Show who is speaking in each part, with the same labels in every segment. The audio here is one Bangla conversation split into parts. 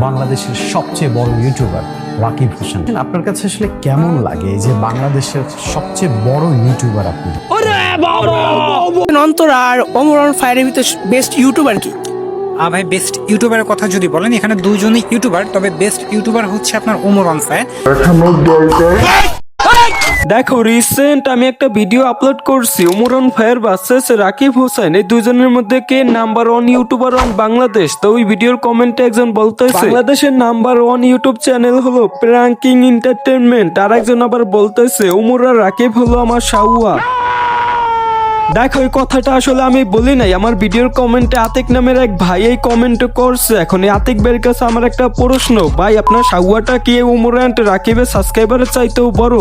Speaker 1: বাংলাদেশের সবচেয়ে বড় ইউটিউবার রাকিব হোসেন। আপনার কাছে আসলে কেমন লাগে এই যে বাংলাদেশের সবচেয়ে বড় ইউটিউবার আপনি?
Speaker 2: অন্তর আর ওমরান ফায়ারের ভিতর বেস্ট ইউটিউবার কি?
Speaker 3: ভাই বেস্ট ইউটিউবারের কথা যদি বলেন, এখানে দুইজনই ইউটিউবার, তবে বেস্ট ইউটিউবার হচ্ছে আপনার ওমরান ফায়ার।
Speaker 4: দেখো, রিসেন্ট আমি একটা ভিডিও আপলোড করছি ওমরান ফায়ার ভার্সেস রাকিব হোসেন, এই দুজনের মধ্যে কে নাম্বার 1 ইউটিউবার অন বাংলাদেশ। তো ওই ভিডিওর কমেন্টে একজন বলতেছে বাংলাদেশের নাম্বার 1 ইউটিউব চ্যানেল হলো প্র্যাঙ্কিং এন্টারটেইনমেন্ট, আর একজন আবার বলতেছে ওমর আর রাকিব হলো আমার শাওয়া। দেখো, এই কথাটা আসলে আমি বলি নাই, আমার ভিডিওর কমেন্টে আতিক নামের এক ভাই এই কমেন্ট করছে। এখন এই আতিক ভাইয়ের কাছে আমার একটা প্রশ্ন, ভাই আপনার শাওয়াটা কি ওমর এন্ড রাকিবের সাবস্ক্রাইবারের চাইতেও বড়?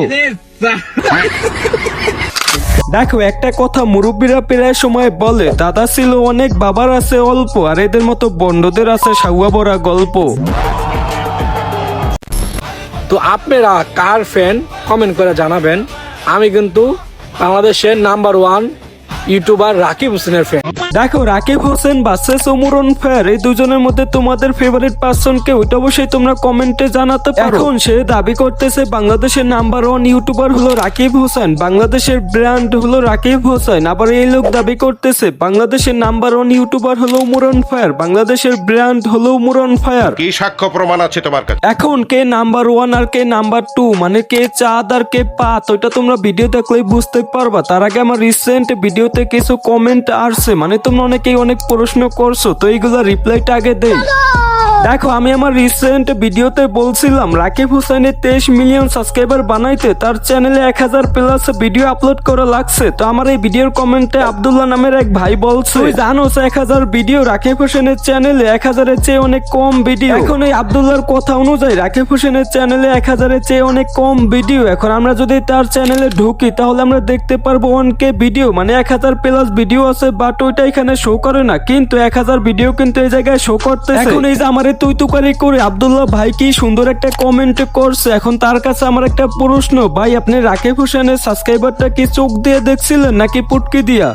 Speaker 4: দেখো, একটা কথা মুরব্বীরা প্রায় সময় বলে, দাদা ছিল অনেক বাবার আছে অল্প, আর এদের মতো বন্ডদের আছে শাওয়া ভরা গল্প।
Speaker 5: তো আপনারা কার ফ্যান কমেন্ট করে জানাবেন। আমি কিন্তু বাংলাদেশের নাম্বার 1 ইউটিউবার রাকিব হোসেনের ফ্যান।
Speaker 4: দেখো, রাকিব হোসেন ভার্সেস ওমরান ফায়ার, এই দুজনের মধ্যে তোমাদের ফেভারিট পারসন কে, ওইটা অবশ্যই তোমরা কমেন্টে জানাতে পারো। এখন সে দাবি করতেছে বাংলাদেশের নাম্বার 1 ইউটিউবার হলো রাকিব হোসেন, বাংলাদেশের ব্র্যান্ড হলো রাকিব হোসেন। আবার এই লোক দাবি করতেছে বাংলাদেশের নাম্বার 1 ইউটিউবার হলো ওমরান ফায়ার, বাংলাদেশের ব্র্যান্ড হলো ওমরান ফায়ার।
Speaker 6: কি সাক্ষ্য প্রমাণ আছে তোমার কাছে?
Speaker 4: এখন কে নাম্বার 1 আর কে নাম্বার 2, মানে কে চাঁদ আর কে পাত, ওইটা তোমরা ভিডিও দেখলেই বুঝতে পারবা। তার আগে আমার রিসেন্ট ভিডিওতে কিছু কমেন্ট আসছে, মানে তোমরা অনেকেই অনেক প্রশ্ন করছো, তো এইগুলো রিপ্লাইটা আগে দেই। দেখো, আমি আমার রিসেন্ট ভিডিওতে বলছিলাম রাকিব হোসেনের 23 মিলিয়ন সাবস্ক্রাইবার বানাইতে তার চ্যানেলে 1000 প্লাস ভিডিও আপলোড করা লাগছে। তো আমার এই ভিডিওর কমেন্টে আব্দুল্লাহ নামের এক ভাই বলছে, তুই জানোস 1000 ভিডিও রাকিব হোসেনের চ্যানেলে 1000-এর চেয়ে অনেক কম ভিডিও। এখন এই আব্দুল্লাহর কথা অনুযায়ী রাকিব হোসেনের চ্যানেলে 1000-এর চেয়ে অনেক কম ভিডিও। এখন আমরা যদি তার চ্যানেলে ঢুকি তাহলে আমরা দেখতে পারবো 1K ভিডিও, মানে 1000 প্লাস ভিডিও আছে, বাট ওইটা এখানে শো করে না, কিন্তু 1000 ভিডিও কিন্তু এই জায়গায় শো করতেছে। এখন এই যে আমার তুই তুকারি করে আব্দুল্লাহ ভাই কি সুন্দর একটা কমেন্ট করছে। এখন তার কাছে আমার একটা প্রশ্ন, ভাই আপনি রাকিব হোসেনের সাবস্ক্রাইবারটা কি চোখ দিয়ে দেখছিলেন নাকি পুটকি দিয়া?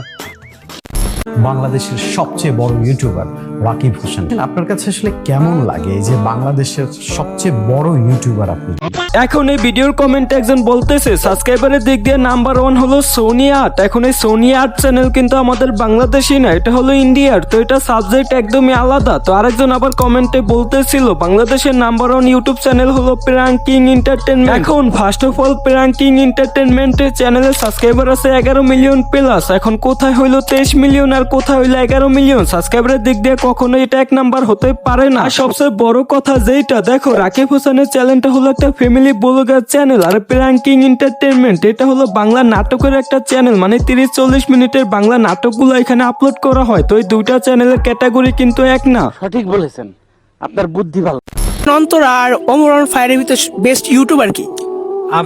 Speaker 1: বাংলাদেশের সবচেয়ে বড় ইউটিউবার রাকিব হোসেন। আপনার কাছে আসলে কেমন লাগে এই যে বাংলাদেশের সবচেয়ে বড় ইউটিউবার আপনি?
Speaker 4: এখন এই ভিডিওর কমেন্টে একজন বলতেছে সাবস্ক্রাইবারের দিক দিয়ে নাম্বার 1 হলো সোনি আর্ট। এখন এই সোনি আর্ট চ্যানেল কিন্তু আমাদের বাংলাদেশি না, এটা হলো ইন্ডিয়ার, তো এটা সাবজেক্ট একদমই আলাদা। তো আরেকজন আবার কমেন্টে বলতেছিল বাংলাদেশের নাম্বার 1 ইউটিউব চ্যানেল হলো প্র্যাঙ্কিং এন্টারটেইনমেন্ট। এখন ফার্স্ট অফ অল প্র্যাঙ্কিং এন্টারটেইনমেন্টের চ্যানেলের সাবস্ক্রাইবার আছে 11 মিলিয়ন প্লাস। এখন কোথায় হইলো 23 মিলিয়ন আর কোথায় হইলো 11 মিলিয়ন? সাবস্ক্রাইবারের দিক দিয়ে কখনো এটা এক নাম্বার হতে পারে না। সবচেয়ে বড় কথা যেটা, দেখো রাকিব হোসেনের চ্যানেলটা হলো একটা ফ্যামিলি ব্লগার চ্যানেল, আর প্র্যাঙ্কিং এন্টারটেইনমেন্ট এটা হলো বাংলা নাটকের একটা চ্যানেল, মানে 30-40 মিনিটের বাংলা নাটকগুলো এখানে আপলোড করা হয়। তো এই দুইটা চ্যানেলের ক্যাটাগরি কিন্তু এক না।
Speaker 2: সঠিক বলেছেন, আপনার বুদ্ধি ভালো। অন্তর আর ওমরান ফায়ারের ভিতর বেস্ট ইউটিউবার কি?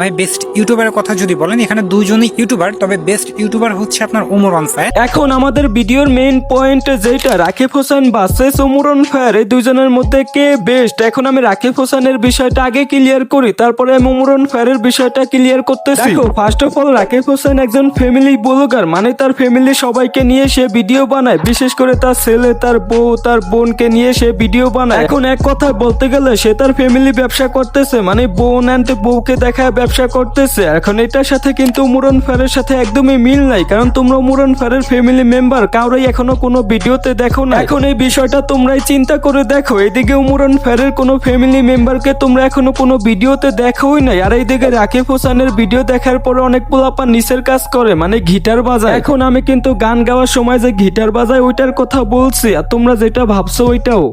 Speaker 3: ভাই বেস্ট ইউটিউবারের কথা যদি বলেন, এখানে দুইজনই ইউটিউবার, তবে বেস্ট ইউটিউবার হচ্ছে আপনার ওমরান ফায়ার।
Speaker 4: এখন আমাদের ভিডিওর মেইন পয়েন্ট যেটা, রাকিব হোসেন ভার্সেস ওমরান ফায়ার, এই দুইজনের মধ্যে কে বেস্ট। এখন আমি রাকিব হোসেনের বিষয়টা আগে ক্লিয়ার করি, তারপরে আমি ওমরান ফায়ারের বিষয়টা ক্লিয়ার করতেছি। দেখো, first of all Rakib Hossain একজন ফ্যামিলি ব্লগার, মানে তার ফ্যামিলি সবাইকে নিয়ে সে ভিডিও বানায়, বিশেষ করে তার ছেলে, তার বউ, তার বোনকে নিয়ে সে ভিডিও বানায়। এখন এক কথায় বলতে গেলে সে তার ফ্যামিলি ব্যবসা করতেছে, মানে বোন অ্যান্ড বউকে দেখা ব্যবসা করতেছে। এখন এটার সাথে কিন্তু ওমরান ফায়ারের সাথে একদমই মিল নাই, কারণ তোমরা ওমরান ফায়ারের ফ্যামিলি মেম্বার কাউরাই এখনো কোনো ভিডিওতে দেখো না। এখন এই বিষয়টা তোমরাই চিন্তা করে দেখো, এইদিকে ওমরান ফায়ারের কোনো ফ্যামিলি মেম্বারকে তোমরা এখনো কোনো ভিডিওতে দেখোই নাই, আর এইদিকে রাকিব হোসেনের ভিডিও দেখার পরে অনেক পোলাপান নিচের কাজ করে, মানে গিটার বাজায়। এখন আমি কিন্তু গান গাওয়ার সময় যে গিটার বাজায় ওইটার কথা বলছি, আর তোমরা যেটা ভাবছো ওইটাও।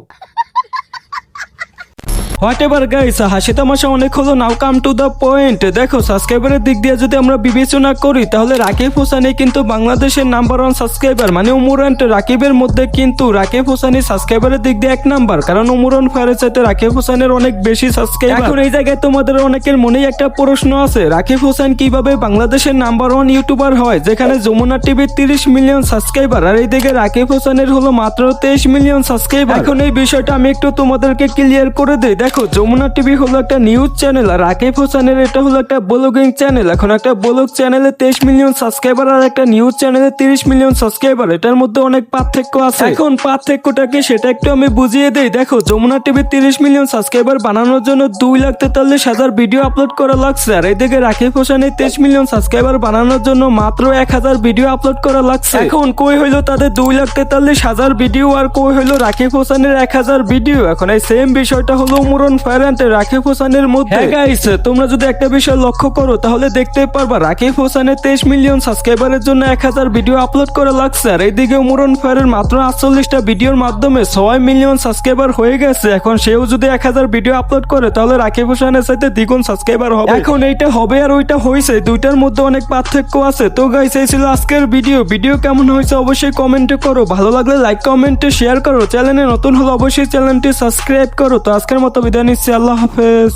Speaker 4: হোয়াটএভার গাইস, হাসি তামাশা অনেক হলো, নাও কাম টু দ্য পয়েন্ট। দেখো, সাবস্ক্রাইবারের দিক দিয়ে যদি আমরা বিবেচনা করি তাহলে রাকিব হোসেনই কিন্তু বাংলাদেশের নাম্বার 1 সাবস্ক্রাইবার, মানে ওমরান রাকিবের মধ্যে কিন্তু রাকিব হোসেনই সাবস্ক্রাইবারের দিক দিয়ে 1 নাম্বার, কারণ ওমরান ফায়ারের চাইতে রাকিব হোসেনের অনেক বেশি সাবস্ক্রাইবার। এখন এই জায়গায় তোমাদের অনেকের মনেই একটা প্রশ্ন আছে, রাকিব হোসেন কিভাবে বাংলাদেশের নাম্বার 1 ইউটিউবার হয়, যেখানে যমুনা টিভির 30 মিলিয়ন সাবস্ক্রাইবার, আর এইদিকে রাকিব হোসেনের হলো মাত্র 23 মিলিয়ন সাবস্ক্রাইবার। এখন এই বিষয়টা আমি একটু তোমাদেরকে ক্লিয়ার করে দিই। দেখো যমুনা টিভি হলো একটা নিউজ চ্যানেল আর রাকিব হোসেনের এটা হলো একটা ব্লগিং চ্যানেল। এখন একটা ব্লগ চ্যানেলে 23 মিলিয়ন সাবস্ক্রাইবার আর একটা নিউজ চ্যানেলে 30 মিলিয়ন সাবস্ক্রাইবার, এটার মধ্যে অনেক পার্থক্য আছে। এখন পার্থক্যটা কি সেটা একটু আমি বুঝিয়ে দেই। দেখো যমুনা টিভি 30 মিলিয়ন সাবস্ক্রাইবার বানানোর জন্য 2,43,000 ভিডিও আপলোড করা লাগছে, আর এদিকে রাকিব হোসেনের 23 মিলিয়ন সাবস্ক্রাইবার বানানোর জন্য মাত্র 1,000 ভিডিও আপলোড করা লাগছে। এখন কই হইলো তাদের 2,43,000 ভিডিও আর কই হইলো রাকিব হোসেনের 1,000 ভিডিও? এখন এই সেম বিষয়টা হলো মুরন ফায়ার এন্ড রাকিব হোসেনের মধ্যে। গাইস তোমরা যদি একটা বিষয় লক্ষ্য করো তাহলে দেখতে পারবা রাকিব হোসেনের 23 মিলিয়ন সাবস্ক্রাইবারের জন্য 1,000 ভিডিও আপলোড করা লাগছে, আর এইদিকে মুরন ফায়ারের মাত্র 48টা ভিডিওর মাধ্যমে 6 মিলিয়ন সাবস্ক্রাইবার হয়ে গেছে। এখন সেও যদি 1,000 ভিডিও আপলোড করে তাহলে রাকিব হোসেনের সাথে দ্বিগুণ সাবস্ক্রাইবার হবে। এখন এইটা হবে আর ওইটা হয়েছে, দুইটার মধ্যে অনেক পার্থক্য আছে। তো গাইস এই ছিল আজকের ভিডিও কেমন হয়েছে অবশ্যই কমেন্টে করো, ভালো লাগলে লাইক কমেন্টে শেয়ার করো, চ্যানেলে নতুন হলে অবশ্যই চ্যানেলটি সাবস্ক্রাইব করো। তো আজকের মতো বিদায় নিচ্ছি, আল্লাহ হাফেজ।